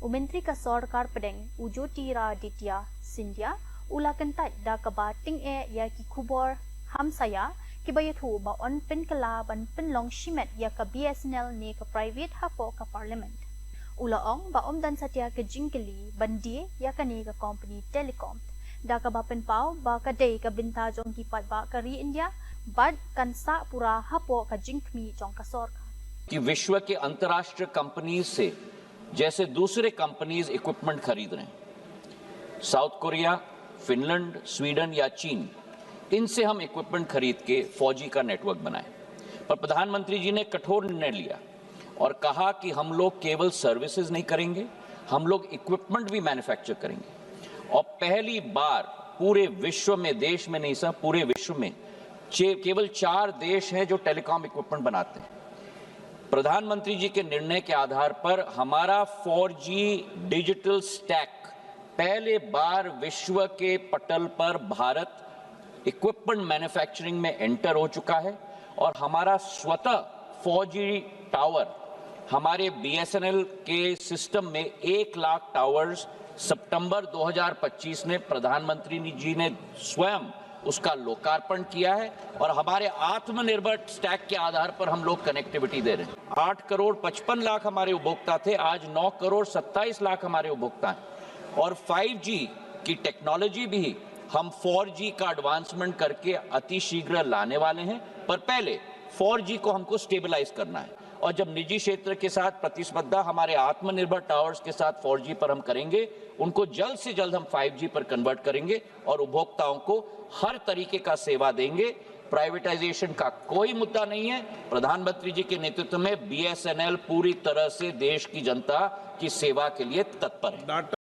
Umentri ka Sarkar Pedeng Ujotira Ditya Sindhya ulakantat da kaba ting ya ki kubor hamsaya kibayathu ba on pen kala ban pen long shimet ya ka BSNL ne ka private hapo ka parliament. Ulaong ba dan satya ka jingkeli bandi ya ka ne ka company telecom da ka ba pen pau ba ka day ka binta jong kipat ba ka ri India bad kansa pura hapo ka jingkmi jong ka Sarkar कि विश्व के अंतर्राष्ट्रीय companies से जैसे दूसरे companies equipment खरीद रहे हैं, साउथ कोरिया, फिनलैंड, स्वीडन या चीन, इनसे हम इक्विपमेंट खरीद के फौजी का नेटवर्क बनाए। पर प्रधानमंत्री जी ने कठोर निर्णय लिया और कहा कि हम लोग केवल सर्विसेज नहीं करेंगे, हम लोग इक्विपमेंट भी मैन्युफैक्चर करेंगे। और पहली बार पूरे विश्व में, देश में नहीं सर, पूरे विश्व में केवल 4 देश हैं जो टेलीकॉम इक्विपमेंट बनाते हैं। प्रधानमंत्री जी के निर्णय के आधार पर हमारा 4G डिजिटल स्टैक पहले बार विश्व के पटल पर भारत इक्विपमेंट मैन्युफैक्चरिंग में एंटर हो चुका है और हमारा स्वतः 4G टावर हमारे BSNL के सिस्टम में 1 लाख टावर्स सितंबर 2025 में प्रधानमंत्री जी ने स्वयं उसका लोकार्पण किया है और हमारे आत्मनिर्भर स्टैक के आधार पर हम लोग कनेक्टिविटी दे रहे हैं। 8 करोड़ 55 लाख हमारे उपभोक्ता थे, आज 9 करोड़ 27 लाख हमारे उपभोक्ता हैं और 5G की टेक्नोलॉजी भी हम 4G का एडवांसमेंट करके अति शीघ्र लाने वाले हैं। पर पहले 4G को हमको स्टेबलाइज करना है और जब निजी क्षेत्र के साथ प्रतिस्पर्धा हमारे आत्मनिर्भर टावर्स के साथ 4G पर हम करेंगे, उनको जल्द से जल्द हम 5G पर कन्वर्ट करेंगे और उपभोक्ताओं को हर तरीके का सेवा देंगे। प्राइवेटाइजेशन का कोई मुद्दा नहीं है। प्रधानमंत्री जी के नेतृत्व में BSNL पूरी तरह से देश की जनता की सेवा के लिए तत्पर है।